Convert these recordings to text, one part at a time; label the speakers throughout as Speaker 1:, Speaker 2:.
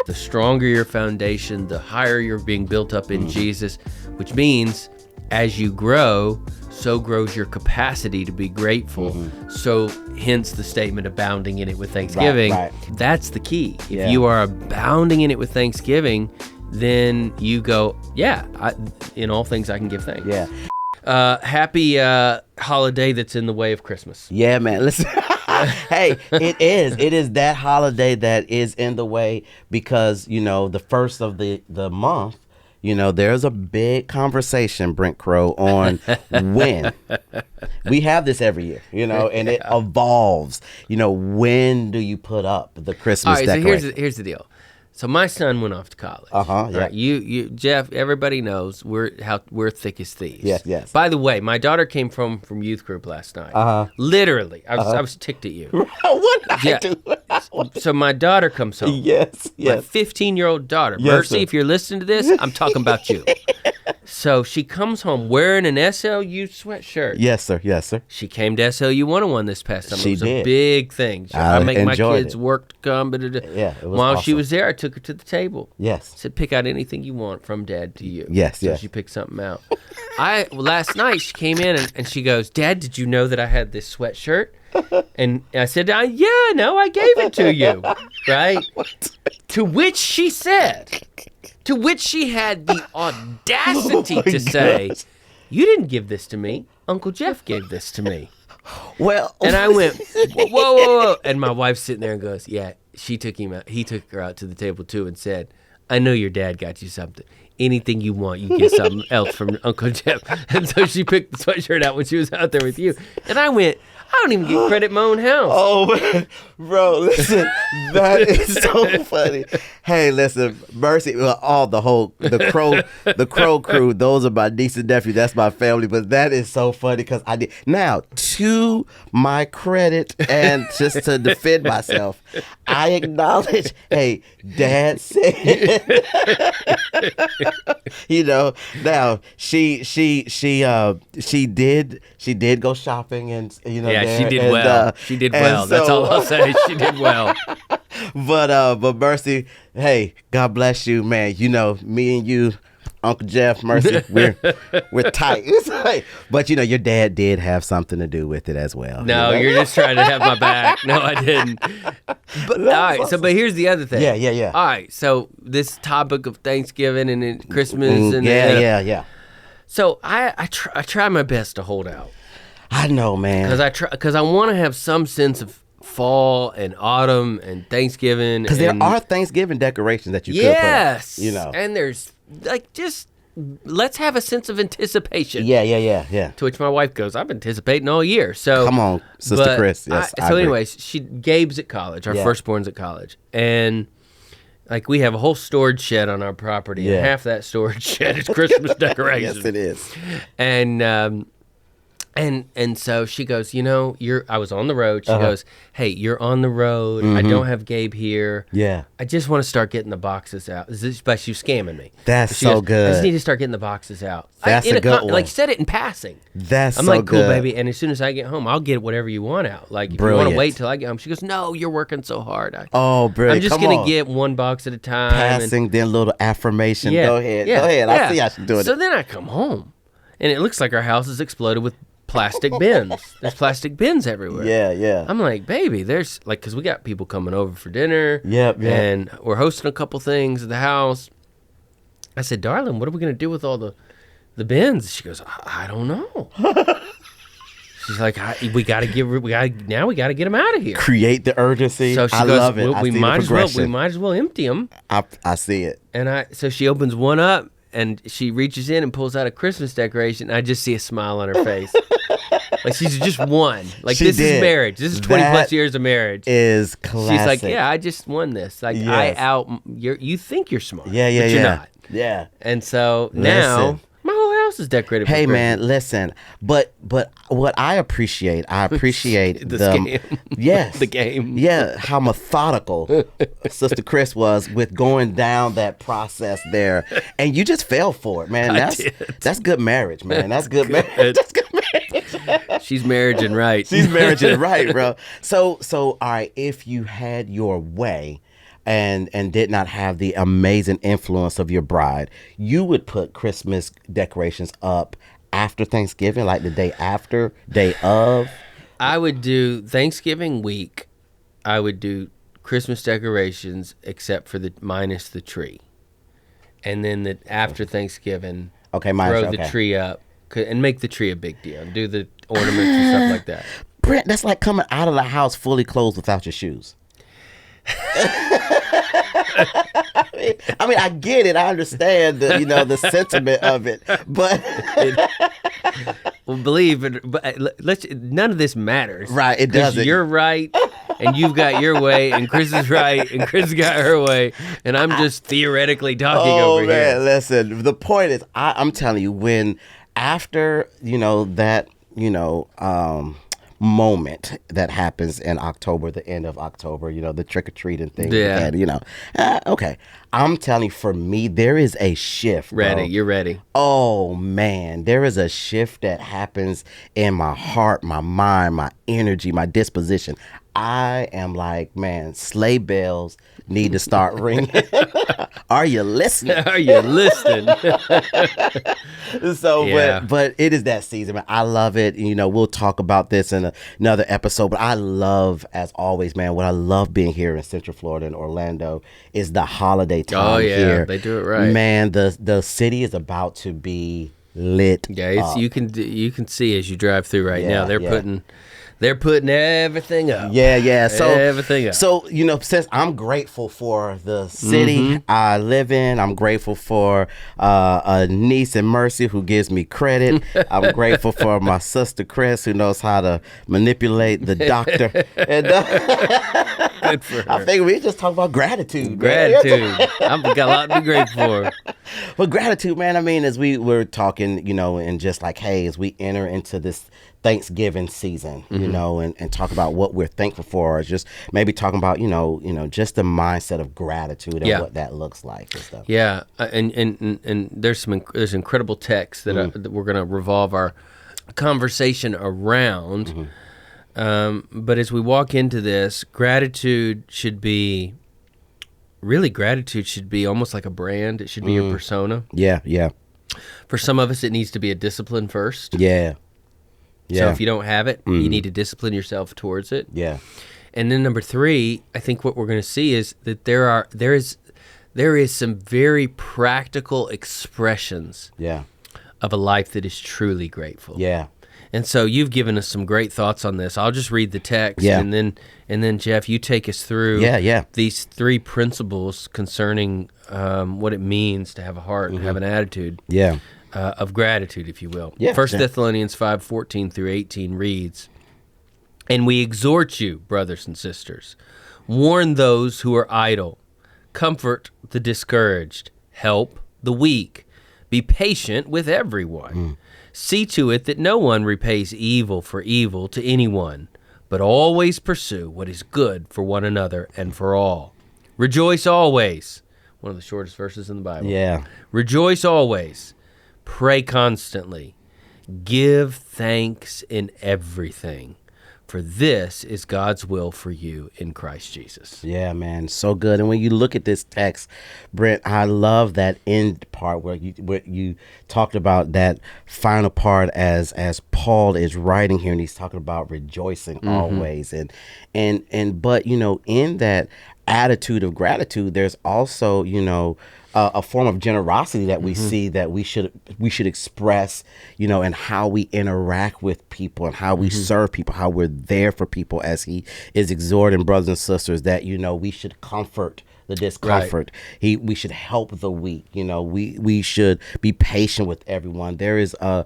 Speaker 1: The stronger your foundation, the higher you're being built up in Jesus, which means as you grow, so grows your capacity to be grateful. So hence the statement, abounding in it with thanksgiving.
Speaker 2: Right.
Speaker 1: That's the key. If you are abounding in it with thanksgiving, then you go, in all things I can give thanks.
Speaker 2: Yeah.
Speaker 1: Happy holiday that's in the way of Christmas.
Speaker 2: Yeah, man. Listen, hey, it is. It is that holiday that is in the way because, the first of the month, there's a big conversation, Brent Crow, on when. We have this every year, and it evolves. When do you put up the Christmas decoration?
Speaker 1: So here's the deal. So my son went off to college.
Speaker 2: Yeah.
Speaker 1: Right? You, Jeff. Everybody knows we're thick as thieves.
Speaker 2: Yes.
Speaker 1: By the way, my daughter came from youth group last night. Literally, I was ticked at you.
Speaker 2: What did I do?
Speaker 1: So my daughter comes home.
Speaker 2: Yes.
Speaker 1: My 15-year-old daughter.
Speaker 2: Yes,
Speaker 1: Mercy,
Speaker 2: sir.
Speaker 1: if you're listening to this, I'm talking about you. So she comes home wearing an SLU sweatshirt.
Speaker 2: Yes, sir.
Speaker 1: She came to SLU 101 this past summer.
Speaker 2: She
Speaker 1: It was
Speaker 2: did.
Speaker 1: a big thing.
Speaker 2: I
Speaker 1: I make my
Speaker 2: enjoyed
Speaker 1: kids
Speaker 2: it.
Speaker 1: work to come.
Speaker 2: Yeah, it was
Speaker 1: While she
Speaker 2: awesome.
Speaker 1: was there, I took her to the table.
Speaker 2: Yes.
Speaker 1: Said, pick out anything you want from Dad to you.
Speaker 2: Yes,
Speaker 1: so
Speaker 2: yes.
Speaker 1: she picked something out. Last night she came in and she goes, Dad, did you know that I had this sweatshirt? And I said, yeah, no, I gave it to you. Right? To which she had the audacity to say, you didn't give this to me. Uncle Jeff gave this to me.
Speaker 2: Well,
Speaker 1: And I went, whoa. And my wife's sitting there and goes, yeah, he took her out to the table too and said, I know your dad got you something. Anything you want, you get something else from Uncle Jeff. And so she picked the sweatshirt out when she was out there with you. And I went, I don't even get credit in my own house.
Speaker 2: Oh, bro, listen, that is so funny. Hey, listen, Mercy, the Crow crew, those are my niece and nephew. That's my family. But that is so funny because I did. Now, to my credit and just to defend myself, I acknowledge, hey, Dad said, now she did go shopping and,
Speaker 1: Yeah, she did well. She did well. That's all I'll say. She did well.
Speaker 2: But Mercy, hey, God bless you, man. Me and you, Uncle Jeff, Mercy, we're tight. But your dad did have something to do with it as well.
Speaker 1: No, you're just trying to have my back. No, I didn't. But all right.
Speaker 2: awesome.
Speaker 1: But here's the other thing.
Speaker 2: Yeah.
Speaker 1: All right. So this topic of Thanksgiving and Christmas and
Speaker 2: yeah.
Speaker 1: So I try my best to hold out.
Speaker 2: I know, man.
Speaker 1: Because I want to have some sense of fall and autumn and Thanksgiving.
Speaker 2: Because there are Thanksgiving decorations that you could put up,
Speaker 1: and there's let's have a sense of anticipation.
Speaker 2: Yeah.
Speaker 1: To which my wife goes, I've been anticipating all year. So
Speaker 2: Come on, Sister Chris. Yes, I agree.
Speaker 1: Anyways, Gabe's at college. Our firstborn's at college. And we have a whole storage shed on our property. And half that storage shed is Christmas decorations.
Speaker 2: Yes, it is.
Speaker 1: And so she goes, I was on the road. She goes, hey, you're on the road. I don't have Gabe here.
Speaker 2: Yeah.
Speaker 1: I just want to start getting the boxes out. But she was scamming me.
Speaker 2: That's
Speaker 1: she
Speaker 2: so
Speaker 1: goes,
Speaker 2: good.
Speaker 1: I just need to start getting the boxes out.
Speaker 2: That's a good one.
Speaker 1: Like, said it in passing.
Speaker 2: That's
Speaker 1: I'm
Speaker 2: so
Speaker 1: like, cool,
Speaker 2: good.
Speaker 1: baby. And as soon as I get home, I'll get whatever you want out. Like, if you want to wait till I get home. She goes, no, you're working so hard.
Speaker 2: Brilliant.
Speaker 1: I'm just going to get one box at a time.
Speaker 2: Passing, then a little affirmation.
Speaker 1: Yeah,
Speaker 2: Go ahead.
Speaker 1: yeah,
Speaker 2: Go ahead.
Speaker 1: yeah.
Speaker 2: I see how she's doing it.
Speaker 1: So then I come home, and it looks like our house is exploded with plastic bins. There's plastic bins everywhere.
Speaker 2: Yeah.
Speaker 1: I'm like, baby, there's because we got people coming over for dinner.
Speaker 2: Yep.
Speaker 1: And we're hosting a couple things at the house. I said, darling, what are we going to do with all the bins? She goes, I don't know. She's like, we got to get them out of here.
Speaker 2: Create the urgency.
Speaker 1: So she
Speaker 2: I
Speaker 1: goes,
Speaker 2: love it.
Speaker 1: well, we might as well empty them.
Speaker 2: I see it.
Speaker 1: And so she opens one up. And she reaches in and pulls out a Christmas decoration. And I just see a smile on her face. Like she's just won. Like this is marriage. This is 20 plus years of marriage.
Speaker 2: Is classic.
Speaker 1: She's like, yeah, I just won this. Like you think you're smart.
Speaker 2: Yeah.
Speaker 1: But you're not.
Speaker 2: Yeah.
Speaker 1: And so now my whole house is decorated.
Speaker 2: Hey
Speaker 1: for
Speaker 2: man,
Speaker 1: Christmas.
Speaker 2: listen. But what I appreciate
Speaker 1: the scam.
Speaker 2: Yes.
Speaker 1: The game.
Speaker 2: Yeah, how methodical Sister Chris was with going down that process there. And you just fell for it, man. That's good marriage, man. That's good marriage. That's good marriage.
Speaker 1: She's marriaging right.
Speaker 2: She's marriaging right, bro. So all right, if you had your way, and did not have the amazing influence of your bride, you would put Christmas decorations up after Thanksgiving, like the day after, day of?
Speaker 1: I would do Thanksgiving week. I would do Christmas decorations except for the minus the tree. And then after Thanksgiving, throw the tree up and make the tree a big deal. Do the ornaments and stuff like that.
Speaker 2: Brent, that's like coming out of the house fully clothed without your shoes. I mean, I get it. I understand the sentiment of it, but
Speaker 1: well, believe it. But none of this matters,
Speaker 2: right? It doesn't.
Speaker 1: You're right, and you've got your way, and Chris is right, and Chris got her way, and I'm just theoretically talking over here.
Speaker 2: Oh man, listen. The point is, I'm telling you, when after that moment that happens in October, the end of October, the trick-or-treating thing.
Speaker 1: Yeah.
Speaker 2: Okay. I'm telling you, for me, there is a shift.
Speaker 1: Ready.
Speaker 2: Bro.
Speaker 1: You're ready.
Speaker 2: Oh, man. There is a shift that happens in my heart, my mind, my energy, my disposition. I am like, man, sleigh bells need to start ringing. Are you listening?
Speaker 1: Are you listening?
Speaker 2: So,
Speaker 1: yeah.
Speaker 2: but it is that season, man. I love it. We'll talk about this in another episode, but I love, as always, man, what I love being here in Central Florida and Orlando is the holiday time here.
Speaker 1: They do it right.
Speaker 2: Man, the city is about to be lit up.
Speaker 1: You can see as you drive through now. They're putting everything up.
Speaker 2: Yeah. So
Speaker 1: everything up.
Speaker 2: So since I'm grateful for the city I live in, I'm grateful for a niece and Mercy who gives me credit. I'm grateful for my sister Chris who knows how to manipulate the doctor. And
Speaker 1: good for her.
Speaker 2: I think we just talk about gratitude.
Speaker 1: Gratitude. I've got a lot to be grateful for.
Speaker 2: But gratitude, man. I mean, as we were talking, and just like, hey, as we enter into this Thanksgiving season, and talk about what we're thankful for, or just maybe talking about, just the mindset of gratitude and what that looks like and stuff.
Speaker 1: Yeah, and there's incredible texts that we're going to revolve our conversation around. But as we walk into this, gratitude should be almost like a brand. It should be your persona.
Speaker 2: Yeah.
Speaker 1: For some of us, it needs to be a discipline first.
Speaker 2: Yeah.
Speaker 1: So if you don't have it, you need to discipline yourself towards it.
Speaker 2: Yeah.
Speaker 1: And then number 3, I think what we're going to see is that there is some very practical expressions of a life that is truly grateful.
Speaker 2: Yeah.
Speaker 1: And so you've given us some great thoughts on this. I'll just read the text and then Jeff, you take us through these 3 principles concerning what it means to have a heart and have an attitude.
Speaker 2: Yeah.
Speaker 1: Of gratitude, if you will.
Speaker 2: Yeah,
Speaker 1: 1 Thessalonians 5:14 through 18 reads, "And we exhort you, brothers and sisters, warn those who are idle, comfort the discouraged, help the weak, be patient with everyone. See to it that no one repays evil for evil to anyone, but always pursue what is good for one another and for all. Rejoice always." One of the shortest verses in the Bible.
Speaker 2: Yeah.
Speaker 1: "Rejoice always. Pray constantly. Give thanks in everything, for this is God's will for you in Christ Jesus."
Speaker 2: Yeah, man, so good. And when you look at this text, Brent, I love that end part where you talked about that final part as Paul is writing here, and he's talking about rejoicing always, and but in that attitude of gratitude, there's also a form of generosity that we see that we should express, and how we interact with people and how we serve people, how we're there for people, as he is exhorting brothers and sisters that, we should comfort the discomfort. Right. We should help the weak. We should be patient with everyone. There is a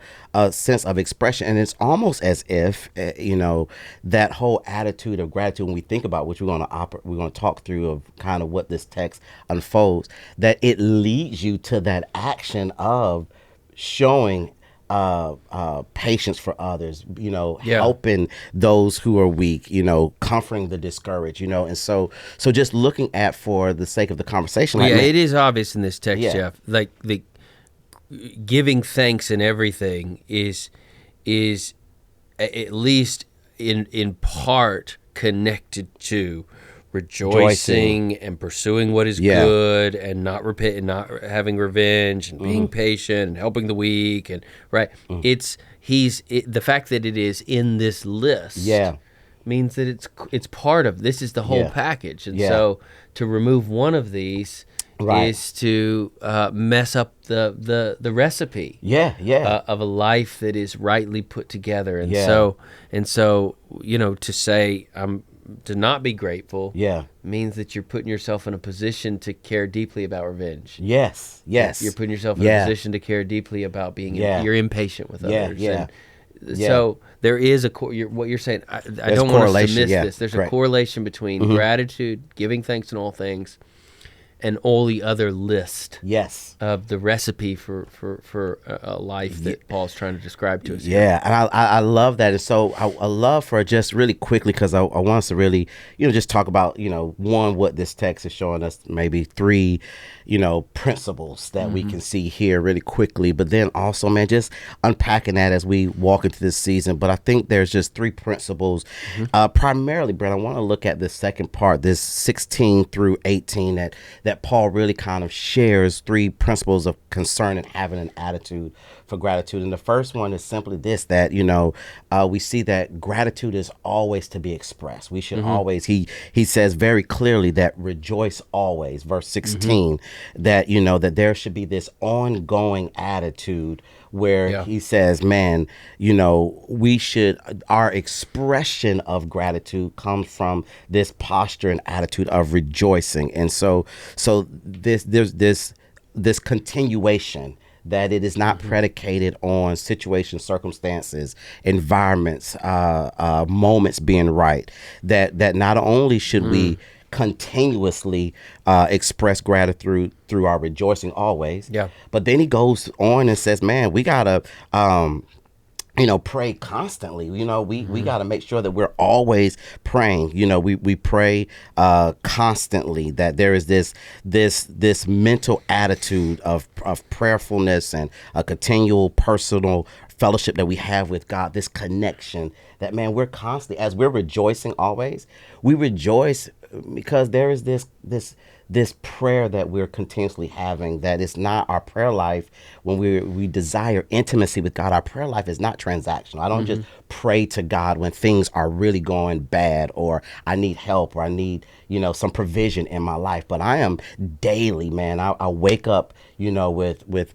Speaker 2: sense of expression, and it's almost as if that whole attitude of gratitude, when we think about which we're going to talk through of kind of what this text unfolds, that it leads you to that action of showing patience for others, helping those who are weak, comforting the discouraged, and so just looking at, for the sake of the conversation.
Speaker 1: It is obvious in this text, Jeff, like the giving thanks in everything is at least in part connected to rejoicing and pursuing what is good, and not not having revenge, and being patient and helping the weak, and right. The fact that it is in this list means that it's part of this is the whole package, and so to remove one of these is to mess up the recipe of a life that is rightly put together, and so to say to not be grateful means that you're putting yourself in a position to care deeply about revenge.
Speaker 2: Yes.
Speaker 1: You're putting yourself in a position to care deeply about being you're impatient with others. So there is what you're saying. I don't want us to miss this. There's a correlation between gratitude, giving thanks in all things, and all the other list of the recipe for a life that Paul's trying to describe to us.
Speaker 2: Yeah, and I love that. And so I love for just really quickly, because I want us to really, just talk about, one, what this text is showing us, maybe three, principles that we can see here really quickly. But then also, man, just unpacking that as we walk into this season. But I think there's just three principles. Primarily, Brent, I want to look at the second part, this 16 through 18, that Paul really kind of shares three principles of concern and having an attitude for gratitude. And the first one is simply this, that, we see that gratitude is always to be expressed. We should always, he says very clearly that rejoice always, verse 16, that, that there should be this ongoing attitude where he says, man, our expression of gratitude comes from this posture and attitude of rejoicing. And so there's this continuation, that it is not predicated on situations, circumstances, environments, moments being right, that not only should we continuously express gratitude through our rejoicing always, but then he goes on and says, man, we gotta pray constantly. We got to make sure that we're always praying. We pray constantly, that there is this mental attitude of prayerfulness and a continual personal fellowship that we have with God, this connection that, man, we're constantly, as we're rejoicing always, we rejoice because there is this prayer that we're continuously having, that it's not our prayer life. When we desire intimacy with God, our prayer life is not transactional. I don't just pray to God when things are really going bad, or I need help, or I need, some provision in my life. But I am daily, man. I wake up, with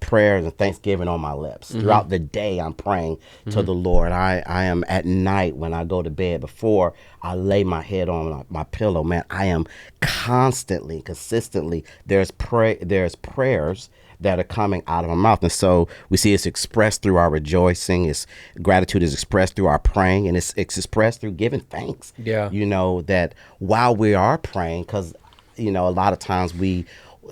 Speaker 2: prayers and thanksgiving on my lips. Throughout the day, I'm praying to the Lord. I am at night when I go to bed, before I lay my head on my pillow, man, I am constantly, consistently, there's prayers that are coming out of my mouth. And so we see it's expressed through our rejoicing. Gratitude is expressed through our praying, and it's expressed through giving thanks. That while we are praying, because, a lot of times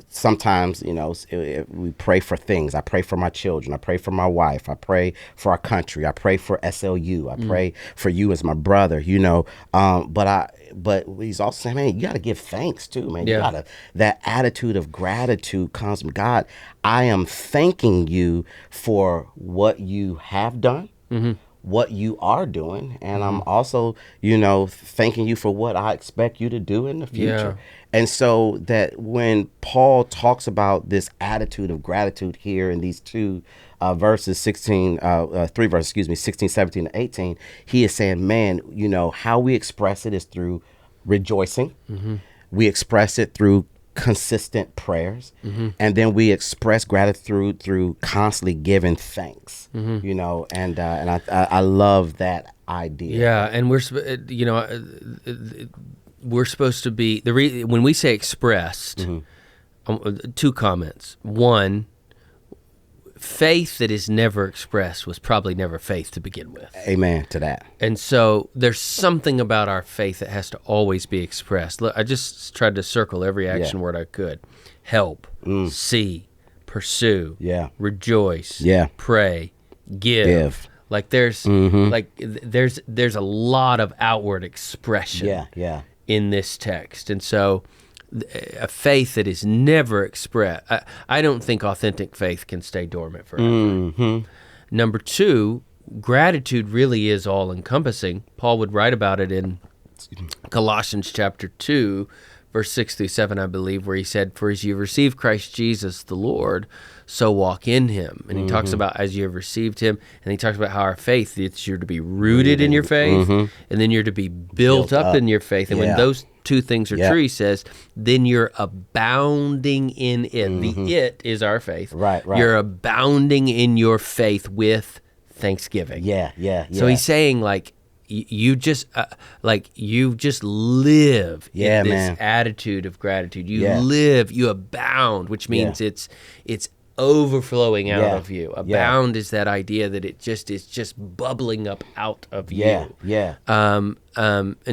Speaker 2: sometimes, we pray for things. I pray for my children. I pray for my wife. I pray for our country. I pray for SLU. I pray for you as my brother, but he's also saying, man, you got to give thanks too, man. That attitude of gratitude comes from God. I am thanking you for what you have done, what you are doing, and I'm also, thanking you for what I expect you to do in the future. And so that when Paul talks about this attitude of gratitude here in these two verses, 16, 17, and 18, he is saying, man, how we express it is through rejoicing. We express it through consistent prayers, and then we express gratitude through constantly giving thanks. And I love that idea.
Speaker 1: And we're supposed to be when we say expressed. Two comments. One, faith that is never expressed was probably never faith to begin with.
Speaker 2: Amen to that.
Speaker 1: And so there's something about our faith that has to always be expressed. Look, I just tried to circle every action word I could. Help, see, pursue, rejoice, pray, give. Like there's there's a lot of outward expression in this text. And so a faith that is never expressed, I don't think authentic faith can stay dormant forever. Number two, gratitude really is all-encompassing. Paul would write about it in Colossians chapter 2, verse 6 through 7, I believe, where he said, "For as you have received Christ Jesus the Lord, so walk in him." And he talks about as you have received him, and he talks about how our faith, it's you're to be rooted in your faith, and then you're to be built up in your faith. And when those two things are true, he says, then you're abounding in it. The it is our faith.
Speaker 2: Right.
Speaker 1: You're abounding in your faith with thanksgiving. So he's saying, like, you just live in this attitude of gratitude. You abound, which means it's overflowing out of you. Abound is that idea that it's just bubbling up out of you. And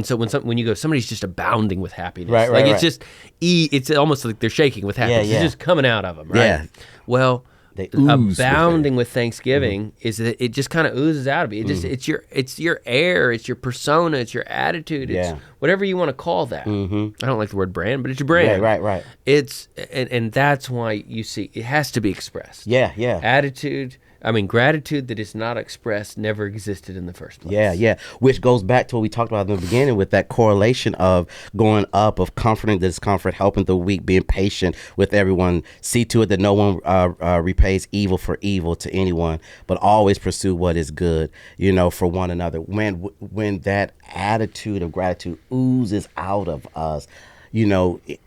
Speaker 1: so when you go, somebody's just abounding with happiness. It's almost like they're shaking with happiness. It's just coming out of them, right? Well, abounding with thanksgiving is that it just kind of oozes out of you. It's your air, it's your persona, it's your attitude, it's whatever you want to call that. I don't like the word brand, but it's your brand.
Speaker 2: Right.
Speaker 1: It's and that's why you see it has to be expressed. Attitude. I mean, gratitude that is not expressed never existed in the first place.
Speaker 2: Which goes back to what we talked about in the beginning with that correlation of going up, of comforting the discomfort, helping the weak, being patient with everyone. See to it that no one repays evil for evil to anyone, but always pursue what is good, for one another. When that attitude of gratitude oozes out of us,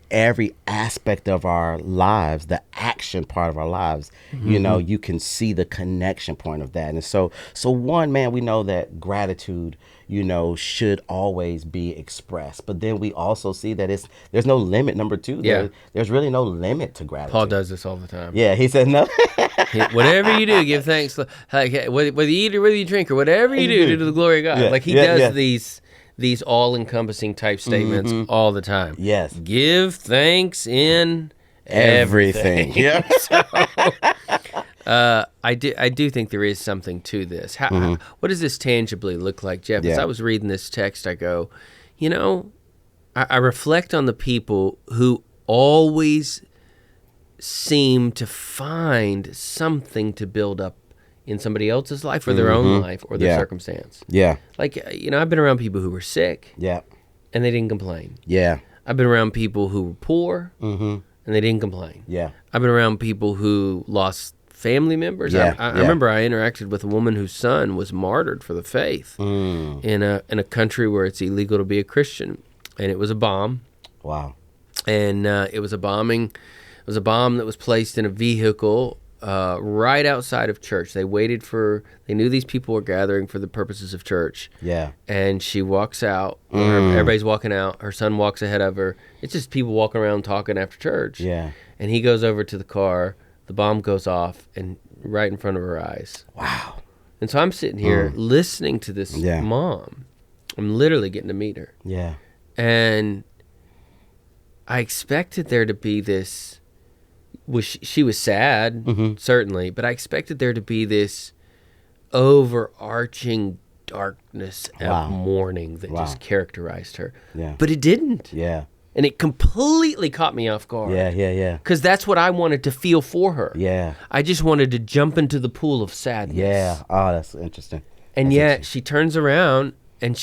Speaker 2: every aspect of our lives, the action part of our lives, you can see the connection point of that. And so one, man, we know that gratitude, should always be expressed. But then we also see that there's no limit. Number two, there's really no limit to gratitude.
Speaker 1: Paul does this all the time.
Speaker 2: Yeah, he said no.
Speaker 1: Whatever you do, give thanks. Like, whether you eat or whether you drink or whatever you do to the glory of God. Like he does these all-encompassing type statements all the time.
Speaker 2: Yes.
Speaker 1: Give thanks in everything.
Speaker 2: Yeah.
Speaker 1: I do think there is something to this. What does this tangibly look like, Jeff? As I was reading this text, I go, I reflect on the people who always seem to find something to build up in somebody else's life or their own life or their circumstance.
Speaker 2: Yeah.
Speaker 1: Like, I've been around people who were sick.
Speaker 2: Yeah.
Speaker 1: And they didn't complain.
Speaker 2: Yeah.
Speaker 1: I've been around people who were poor. And they didn't complain.
Speaker 2: Yeah.
Speaker 1: I've been around people who lost family members.
Speaker 2: Yeah.
Speaker 1: I remember I interacted with a woman whose son was martyred for the faith in a country where it's illegal to be a Christian. And it was a bomb.
Speaker 2: Wow.
Speaker 1: And it was a bombing. It was a bomb that was placed in a vehicle right outside of church. They knew these people were gathering for the purposes of church.
Speaker 2: Yeah.
Speaker 1: And she walks out, everybody's walking out, her son walks ahead of her. It's just people walking around talking after church.
Speaker 2: Yeah.
Speaker 1: And he goes over to the car, the bomb goes off, and right in front of her eyes.
Speaker 2: Wow.
Speaker 1: And so I'm sitting here listening to this mom. I'm literally getting to meet her.
Speaker 2: Yeah.
Speaker 1: And I expected there to be this, she was sad, certainly, but I expected there to be this overarching darkness of mourning that just characterized her.
Speaker 2: Yeah.
Speaker 1: But it didn't.
Speaker 2: Yeah.
Speaker 1: And it completely caught me off guard.
Speaker 2: Yeah.
Speaker 1: Because that's what I wanted to feel for her.
Speaker 2: Yeah.
Speaker 1: I just wanted to jump into the pool of sadness.
Speaker 2: Yeah. Oh, that's interesting.
Speaker 1: And yet she turns around and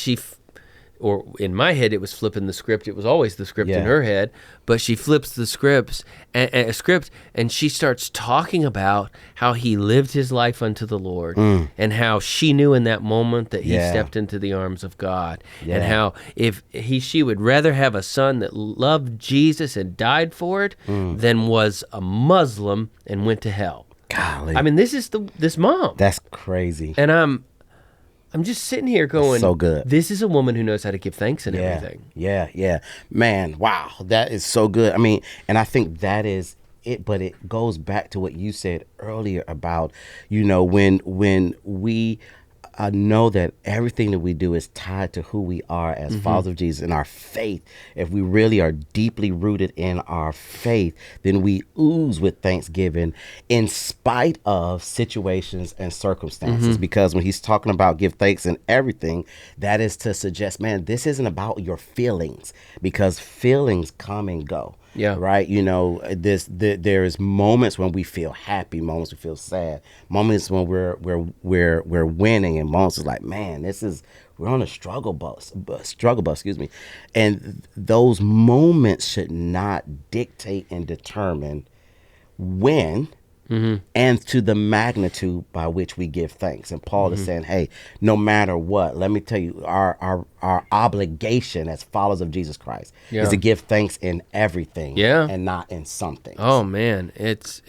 Speaker 1: or in my head, it was flipping the script. It was always the script in her head, but she flips the script, and she starts talking about how he lived his life unto the Lord, and how she knew in that moment that he stepped into the arms of God, and how if she would rather have a son that loved Jesus and died for it than was a Muslim and went to hell.
Speaker 2: Golly.
Speaker 1: I mean, this is this mom.
Speaker 2: That's crazy.
Speaker 1: And I'm just sitting here going,
Speaker 2: so good.
Speaker 1: This is a woman who knows how to give thanks and everything.
Speaker 2: Yeah. Man, wow. That is so good. I mean, and I think that is it, but it goes back to what you said earlier about, when we know that everything that we do is tied to who we are as followers of Jesus and our faith. If we really are deeply rooted in our faith, then we ooze with thanksgiving in spite of situations and circumstances. Because when he's talking about give thanks in everything, that is to suggest, man, this isn't about your feelings, because feelings come and go.
Speaker 1: Yeah.
Speaker 2: Right. There's moments when we feel happy, moments we feel sad, moments when we're winning, and moments is like, man, this is We're on a struggle bus, excuse me. And those moments should not dictate and determine when and to the magnitude by which we give thanks. And Paul is saying, hey, no matter what, let me tell you, our obligation as followers of Jesus Christ is to give thanks in everything and not in some things.
Speaker 1: Oh man, it's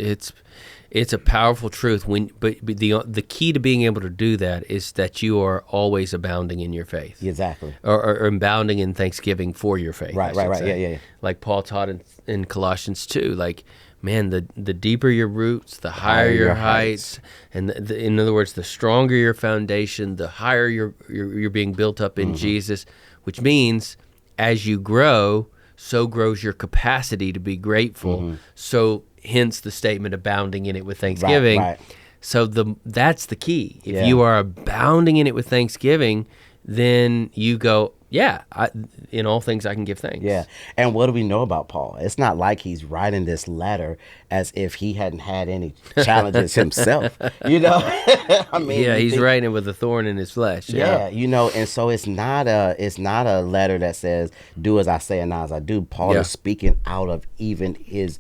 Speaker 1: a powerful truth. But the key to being able to do that is that you are always abounding in your faith.
Speaker 2: Exactly.
Speaker 1: Or abounding in thanksgiving for your faith.
Speaker 2: Right. Yeah.
Speaker 1: Like Paul taught in Colossians 2, like, man, the deeper your roots, the higher your heights, and in other words, the stronger your foundation, the higher you're being built up in Jesus, which means as you grow, so grows your capacity to be grateful. So hence the statement, abounding in it with thanksgiving.
Speaker 2: Right.
Speaker 1: So that's the key. If you are abounding in it with thanksgiving, then you go, in all things I can give thanks.
Speaker 2: Yeah. And what do we know about Paul? It's not like he's writing this letter as if he hadn't had any challenges himself. I mean,
Speaker 1: he's writing it with a thorn in his flesh.
Speaker 2: Yeah, and so it's not a letter that says, do as I say and not as I do. Paul is speaking out of even his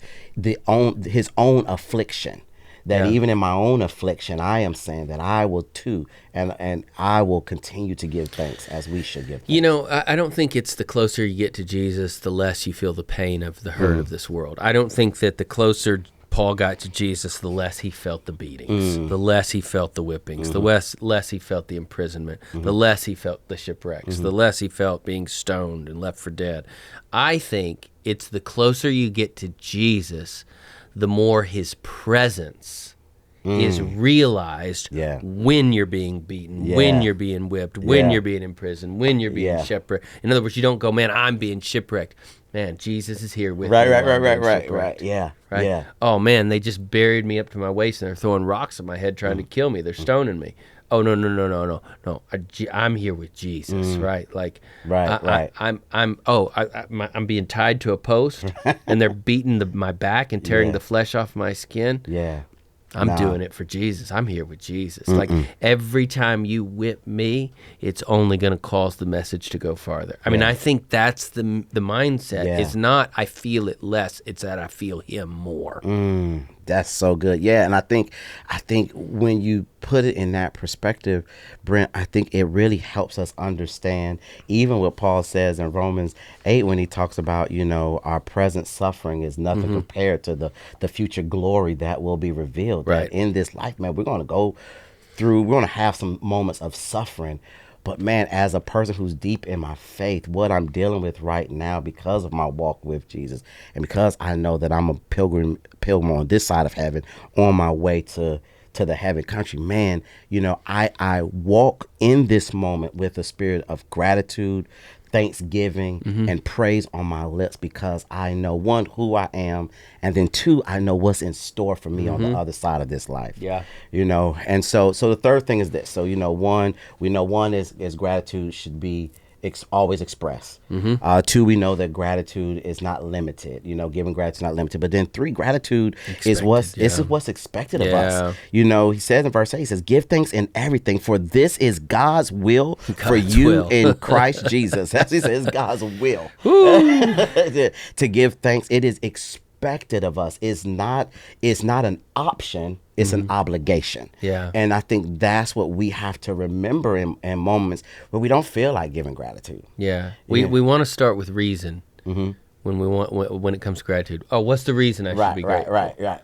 Speaker 2: own affliction. That even in my own affliction, I am saying that I will too, and I will continue to give thanks as we should give thanks.
Speaker 1: I don't think it's the closer you get to Jesus, the less you feel the pain of the hurt of this world. I don't think that the closer Paul got to Jesus, the less he felt the beatings, the less he felt the whippings, the less he felt the imprisonment, the less he felt the shipwrecks, the less he felt being stoned and left for dead. I think it's the closer you get to Jesus, the more his presence is realized when you're being beaten, when you're being whipped, when you're being imprisoned, when you're being shipwrecked. In other words, you don't go, man, I'm being shipwrecked. Man, Jesus is here with me.
Speaker 2: Right. Yeah.
Speaker 1: Right?
Speaker 2: Yeah.
Speaker 1: Oh, man, they just buried me up to my waist and they're throwing rocks at my head trying to kill me. They're stoning me. Oh, no. I'm here with Jesus, right? Like, I'm being tied to a post and they're beating my back and tearing the flesh off my skin.
Speaker 2: Yeah.
Speaker 1: I'm doing it for Jesus. I'm here with Jesus. Like, every time you whip me, it's only going to cause the message to go farther. I mean, I think that's the mindset. It's not I feel it less. It's that I feel him more.
Speaker 2: That's so good. Yeah, and I think when you put it in that perspective, Brent, I think it really helps us understand even what Paul says in Romans 8 when he talks about, our present suffering is nothing compared to the future glory that will be revealed.
Speaker 1: Right.
Speaker 2: That in this life, man, we're going to have some moments of suffering. But man, as a person who's deep in my faith, what I'm dealing with right now because of my walk with Jesus and because I know that I'm a pilgrim on this side of heaven on my way to the heaven country, man, I walk in this moment with a spirit of gratitude, thanksgiving, and praise on my lips because I know, one, who I am, and then two, I know what's in store for me on the other side of this life.
Speaker 1: Yeah.
Speaker 2: And so the third thing is this. So, one, we know one is gratitude should be always expressed. Two, we know that gratitude is not limited. Giving gratitude is not limited. But then three, gratitude is what's expected of us. He says in verse 8, he says, give thanks in everything, for this is God's will for you in Christ Jesus. As he says, God's will. To give thanks. It is expected of us. It's not an option. It's an obligation.
Speaker 1: Yeah.
Speaker 2: And I think that's what we have to remember in moments where we don't feel like giving gratitude.
Speaker 1: Yeah. We want to start with reason when it comes to gratitude. Oh, what's the reason I should be grateful?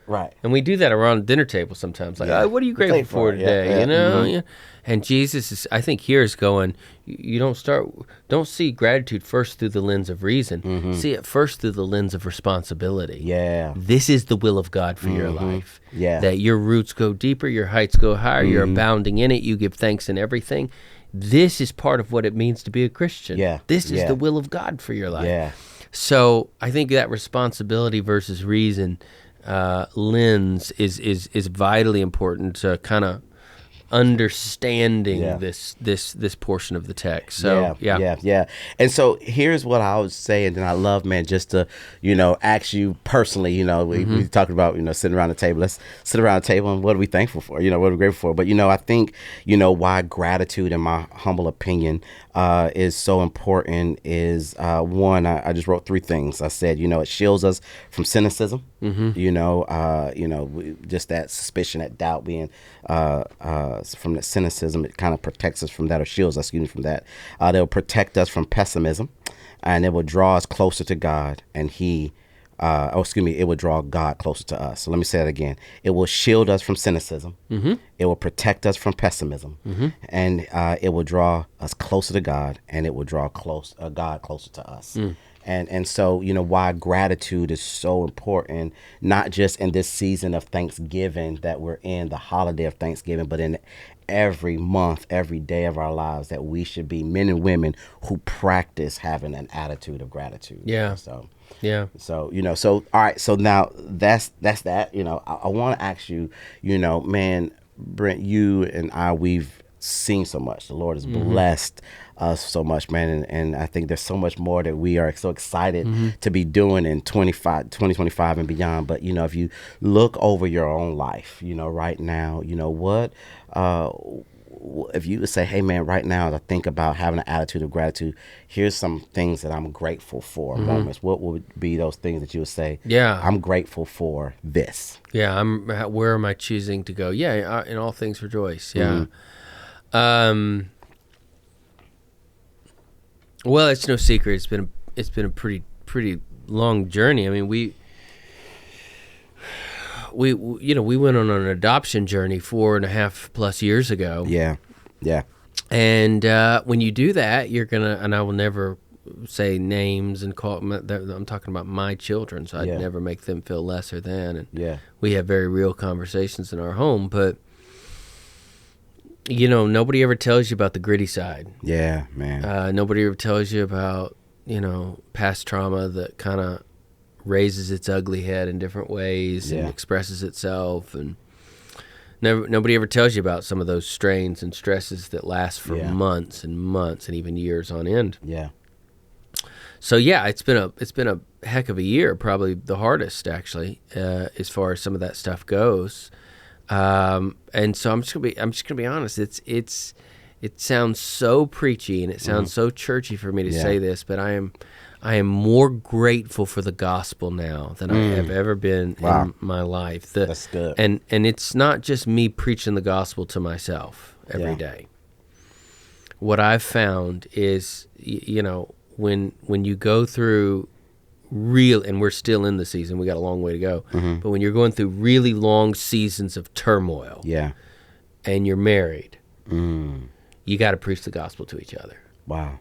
Speaker 2: Right.
Speaker 1: And we do that around the dinner table sometimes. Like, oh, what are you grateful for today? Yeah. And Jesus is, I think, here is going, you don't see gratitude first through the lens of reason. See it first through the lens of responsibility.
Speaker 2: Yeah.
Speaker 1: This is the will of God for your life.
Speaker 2: Yeah.
Speaker 1: That your roots go deeper, your heights go higher, you're abounding in it, you give thanks in everything. This is part of what it means to be a Christian.
Speaker 2: Yeah.
Speaker 1: This is the will of God for your life.
Speaker 2: Yeah.
Speaker 1: So I think that responsibility versus reason lens is vitally important to kind of understanding
Speaker 2: Yeah.
Speaker 1: this portion of the text. So
Speaker 2: yeah. And so here's what I would say, and then I love, man, just to, ask you personally, we talked about, sitting around the table. Let's sit around the table and what are we thankful for? What are we grateful for? But, I think, why gratitude, in my humble opinion, is so important is, one, I just wrote 3 things. I said, it shields us from cynicism, just that suspicion, that doubt being, from the cynicism. It kind of protects us from that, or shields us, from that. They'll protect us from pessimism, and it will draw us closer to God, and it will draw God closer to us. So let me say that again. It will shield us from cynicism. It will protect us from pessimism, and it will draw us closer to God, and it will draw God closer to us. And so, why gratitude is so important, not just in this season of Thanksgiving that we're in, the holiday of Thanksgiving, but in every month, every day of our lives, that we should be men and women who practice having an attitude of gratitude.
Speaker 1: Yeah.
Speaker 2: So,
Speaker 1: yeah.
Speaker 2: So, all right. So now that's that, I want to ask you, man, Brent, you and I, we've seen so much. The Lord has blessed us so much, man. And I think there's so much more that we are so excited to be doing in 2025 and beyond. But, if you look over your own life, right now, what, if you would say, hey, man, right now, as I think about having an attitude of gratitude, here's some things that I'm grateful for, moments. What would be those things that you would say?
Speaker 1: Yeah.
Speaker 2: I'm grateful for this.
Speaker 1: Yeah. Where am I choosing to go? Yeah. In all things rejoice. Yeah. Well, it's no secret. It's been a pretty long journey. I mean, we went on an adoption journey 4.5+ years ago.
Speaker 2: Yeah.
Speaker 1: And when you do that, you're gonna, and I will never say names and call. I'm talking about my children, so I'd never make them feel lesser than. And we have very real conversations in our home, but nobody ever tells you about the gritty side.
Speaker 2: Yeah, man.
Speaker 1: Nobody ever tells you about, past trauma that kind of raises its ugly head in different ways and expresses itself. And nobody ever tells you about some of those strains and stresses that last for months and months and even years on end.
Speaker 2: Yeah.
Speaker 1: So it's been a heck of a year, probably the hardest actually, as far as some of that stuff goes. And so I'm just gonna be honest. It sounds so preachy and it sounds so churchy for me to say this, but I am more grateful for the gospel now than I have ever been in my life.
Speaker 2: That's good.
Speaker 1: And it's not just me preaching the gospel to myself every day. What I've found is, when you go through and we're still in the season, we got a long way to go, but when you're going through really long seasons of turmoil, and you're married, you got to preach the gospel to each other.
Speaker 2: Wow.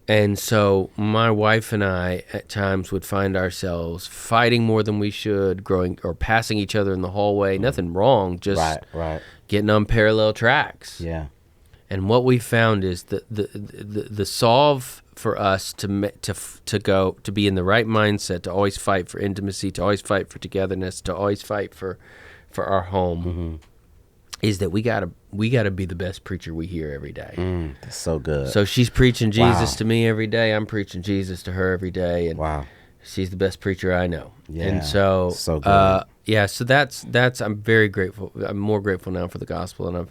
Speaker 1: And so my wife and I at times would find ourselves fighting more than we should, growing or passing each other in the hallway. Nothing wrong, just getting on parallel tracks.
Speaker 2: Yeah.
Speaker 1: And what we found is the solve for us to be in the right mindset, to always fight for intimacy, to always fight for togetherness, to always fight for our home, is that we gotta be the best preacher we hear every day.
Speaker 2: That's so good.
Speaker 1: So she's preaching Jesus to me every day. I'm preaching Jesus to her every day, and she's the best preacher I know.
Speaker 2: Yeah.
Speaker 1: And so
Speaker 2: good.
Speaker 1: So that's I'm very grateful. I'm more grateful now for the gospel than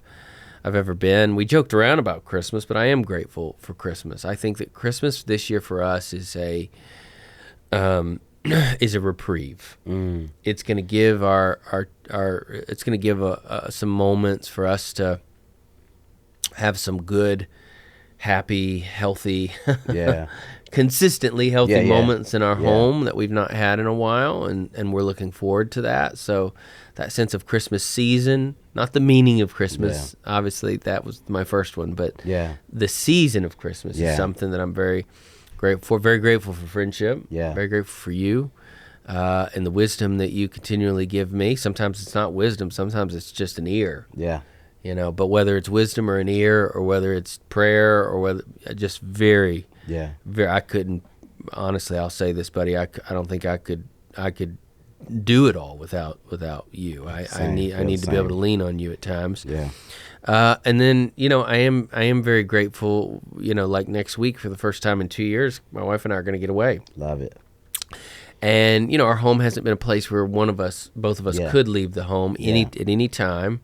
Speaker 1: I've ever been. We joked around about Christmas, but I am grateful for Christmas. I think that Christmas this year for us is a reprieve. It's going to give it's going to give some moments for us to have some good, happy, healthy, consistently healthy moments in our home that we've not had in a while, and we're looking forward to that. So that sense of Christmas season, not the meaning of Christmas, obviously that was my first one, but the season of Christmas is something that I'm very grateful for. Very grateful for friendship. Very grateful for you, and the wisdom that you continually give me. Sometimes it's not wisdom. Sometimes it's just an ear. But whether it's wisdom or an ear, or whether it's prayer, or whether just very, I couldn't, honestly, I'll say this, buddy, I don't think I could do it all without you. I need to be able to lean on you at times.
Speaker 2: Yeah.
Speaker 1: And then, I am very grateful, like next week for the first time in 2 years, my wife and I are going to get away.
Speaker 2: Love it.
Speaker 1: And, our home hasn't been a place where both of us could leave the home at any time.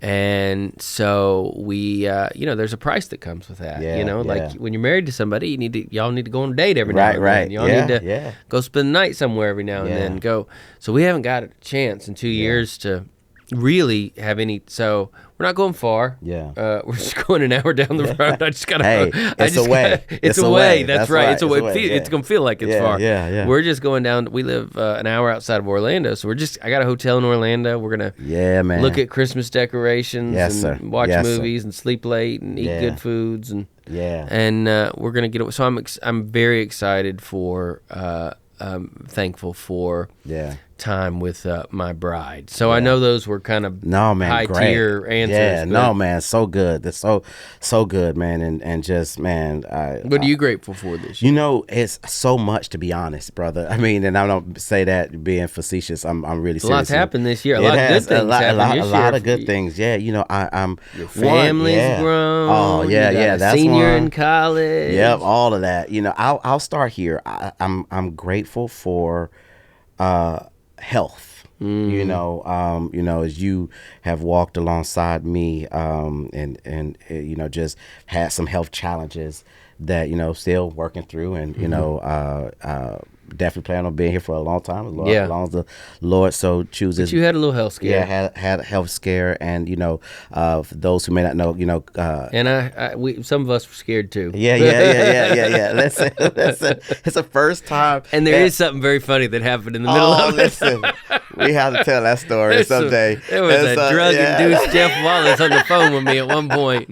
Speaker 1: And so we, there's a price that comes with that, like when you're married to somebody, y'all need to go on a date every now and then. Y'all need to go spend the night somewhere every now and then go. So we haven't got a chance in 2 years to really have any, so we're not going far. We're just going an hour down the road. I just gotta.
Speaker 2: Hey, it's away.
Speaker 1: It's away. That's right. It's away. It's gonna feel like it's far.
Speaker 2: Yeah.
Speaker 1: We're just going down. We live an hour outside of Orlando, so I got a hotel in Orlando. We're gonna look at Christmas decorations and watch movies and sleep late and eat good foods and we're gonna get away. So I'm very excited for. Thankful for time with my bride. So I know those were kind of high tier answers.
Speaker 2: Yeah, no, man, so good. That's so good, man. And just, man.
Speaker 1: What are you grateful for this year?
Speaker 2: It's so much, to be honest, brother. I mean, and I don't say that being facetious. I'm really serious.
Speaker 1: A lot's happened this year. A lot of good things happened this year.
Speaker 2: A lot of good things. Yeah, I'm.
Speaker 1: Your family's grown.
Speaker 2: Oh, yeah. That's
Speaker 1: senior in college.
Speaker 2: Yep, all of that. I'll start here. I'm grateful for health. As you have walked alongside me, and just had some health challenges that still working through, and definitely plan on being here for a long time, as long as the Lord so chooses.
Speaker 1: But you had a little health scare.
Speaker 2: Yeah, had a health scare, and for those who may not know,
Speaker 1: and some of us were scared too.
Speaker 2: Yeah. Listen, it's the first time,
Speaker 1: and there is something very funny that happened in the middle of it.
Speaker 2: Listen, we have to tell that story someday.
Speaker 1: There was a drug-induced Jeff Wallace on the phone with me at one point.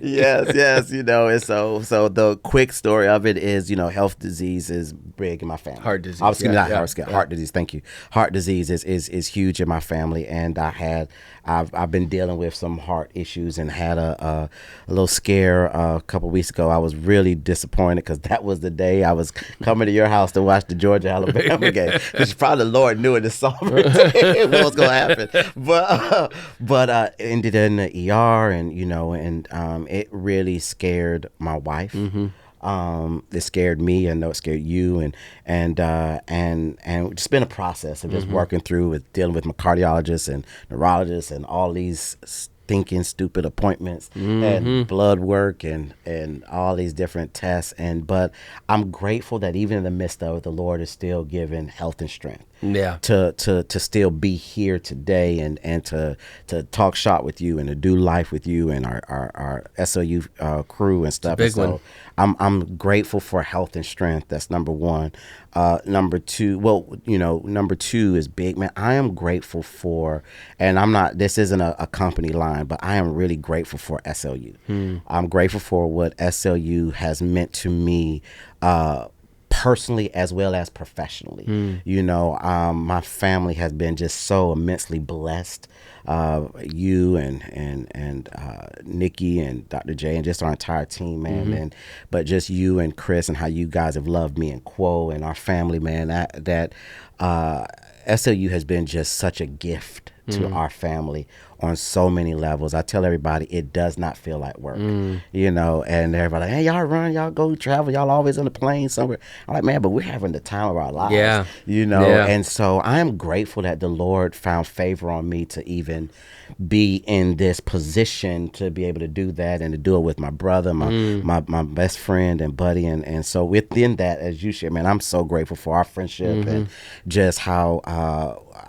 Speaker 2: yes, and so the quick story of it is, health disease is big in my family.
Speaker 1: Heart disease.
Speaker 2: Heart disease. Thank you. Heart disease is huge in my family, and I've been dealing with some heart issues and had a little scare a couple weeks ago. I was really disappointed because that was the day I was coming to your house to watch the Georgia-Alabama game, which probably the Lord knew in the summer what was going to happen. But ended in the ER, and it really scared my wife. Mm-hmm. It scared me. I know it scared you, and it's been a process of just working through with dealing with my cardiologist and neurologist and all these stinking stupid appointments and blood work and all these different tests. But I'm grateful that even in the midst of it, the Lord is still giving health and strength. Yeah. To still be here today and to talk shop with you and to do life with you and our SLU crew and stuff.
Speaker 1: Big one.
Speaker 2: I'm grateful for health and strength. That's number one. Number two, number two is big, man. I am grateful for, and this isn't a company line, but I am really grateful for SLU. I'm grateful for what SLU has meant to me, personally as well as professionally. My family has been just so immensely blessed. You and Nikki and Dr. J and just our entire team, man. But just you and Chris and how you guys have loved me and Quo and our family, man. That SLU has been just such a gift to our family on so many levels. I tell everybody it does not feel like work, and everybody like, hey, y'all run, y'all go travel, y'all always on the plane somewhere. I'm like, man, but we're having the time of our lives, and so I am grateful that the Lord found favor on me to even be in this position to be able to do that and to do it with my brother, my best friend and buddy. And so within that, as you share, man, I'm so grateful for our friendship and just how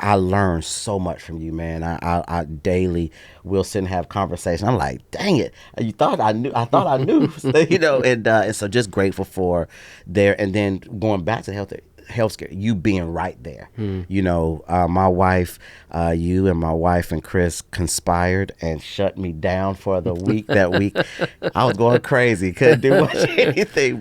Speaker 2: I learned so much from you, man. I daily will sit and have conversations. I'm like, dang it, you thought I knew. I thought I knew, and so just grateful for there. And then going back to health scare, you being right there. My wife, you and my wife and Chris conspired and shut me down for the week. That week, I was going crazy, couldn't do much anything.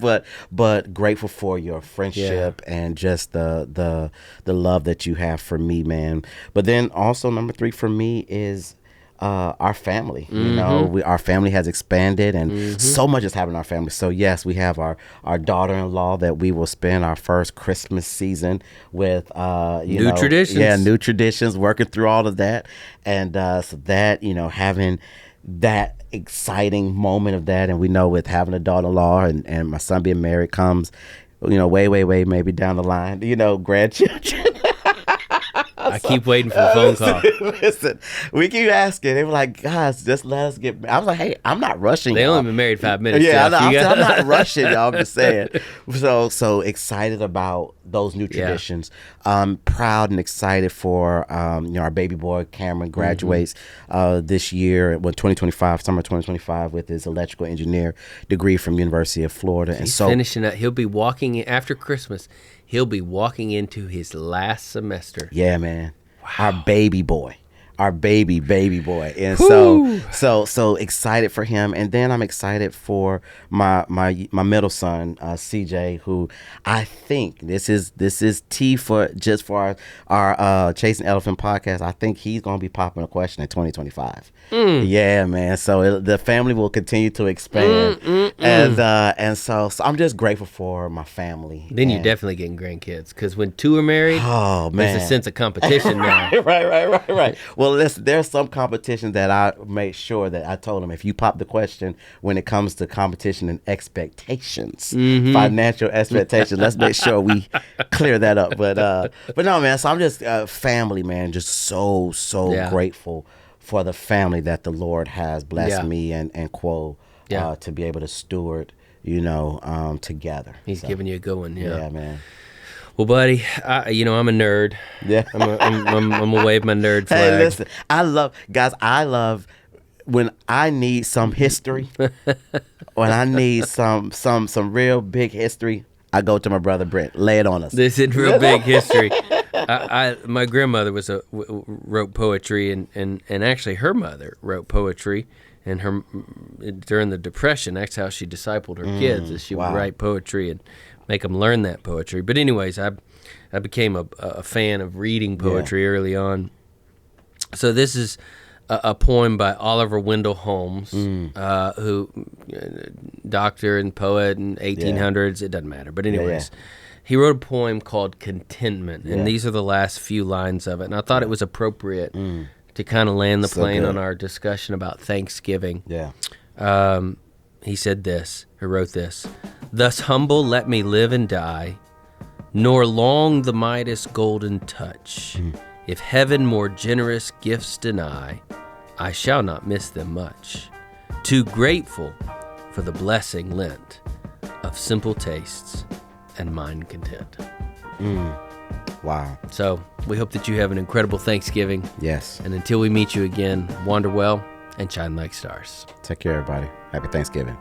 Speaker 2: But grateful for your friendship and just the love that you have for me, man. But then also number 3 for me is our family. You know, our family has expanded, and so much has happened in our family. So yes, we have our daughter-in-law that we will spend our first Christmas season with. New
Speaker 1: traditions.
Speaker 2: Yeah, new traditions. Working through all of that, and so that, having that exciting moment of that, and we know with having a daughter-in-law and my son being married comes, way maybe down the line, grandchildren.
Speaker 1: I keep waiting for the phone call.
Speaker 2: Listen, we keep asking. They were like, guys, just let us get. I was like, hey, I'm not rushing.
Speaker 1: They
Speaker 2: y'all.
Speaker 1: only been married 5 minutes.
Speaker 2: Yeah,
Speaker 1: Jeff.
Speaker 2: I'm not rushing, y'all. I'm just saying. So excited about those new traditions. Proud and excited for our baby boy Cameron graduates this year, 2025, summer 2025, with his electrical engineer degree from University of Florida.
Speaker 1: He's finishing up. He'll be walking in after Christmas. He'll be walking into his last semester.
Speaker 2: Yeah, man. Wow. Our baby boy. Our baby boy. And so excited for him. And then I'm excited for my middle son, CJ, who I think this is T for our Chasing Elephant podcast. I think he's going to be popping a question in 2025. Yeah, man. So the family will continue to expand. And so I'm just grateful for my family.
Speaker 1: Then you're definitely getting grandkids, because when two are married, there's a sense of competition now.
Speaker 2: Right. Well, there's some competition that I made sure that I told them, if you pop the question when it comes to competition and expectations, financial expectations, let's make sure we clear that up. But no, man. So I'm just family, man. Just so grateful for the family that the Lord has blessed me and Quo to be able to steward, together.
Speaker 1: He's giving you a good one.
Speaker 2: Yeah, man.
Speaker 1: Well, buddy, I'm a nerd.
Speaker 2: Yeah,
Speaker 1: I'm gonna wave my nerd flag.
Speaker 2: Hey, listen, I love when I need some history, when I need some real big history. I go to my brother Brent. Lay it on us.
Speaker 1: This is real big history. My grandmother wrote poetry, and actually her mother wrote poetry, and during the Depression, that's how she discipled her kids, is she would write poetry and make them learn that poetry. But anyways, I became a fan of reading poetry early on. So this is a poem by Oliver Wendell Holmes, who doctor and poet in 1800s. It doesn't matter. But anyways, he wrote a poem called Contentment, and these are the last few lines of it. And I thought it was appropriate to kind of land the plane on our discussion about Thanksgiving.
Speaker 2: Yeah.
Speaker 1: He said this, or wrote this: "Thus humble let me live and die, nor long the Midas golden touch. If heaven more generous gifts deny, I shall not miss them much. Too grateful for the blessing lent of simple tastes and mind content."
Speaker 2: Wow.
Speaker 1: So we hope that you have an incredible Thanksgiving.
Speaker 2: Yes.
Speaker 1: And until we meet you again, wander well and shine like stars.
Speaker 2: Take care, everybody. Happy Thanksgiving.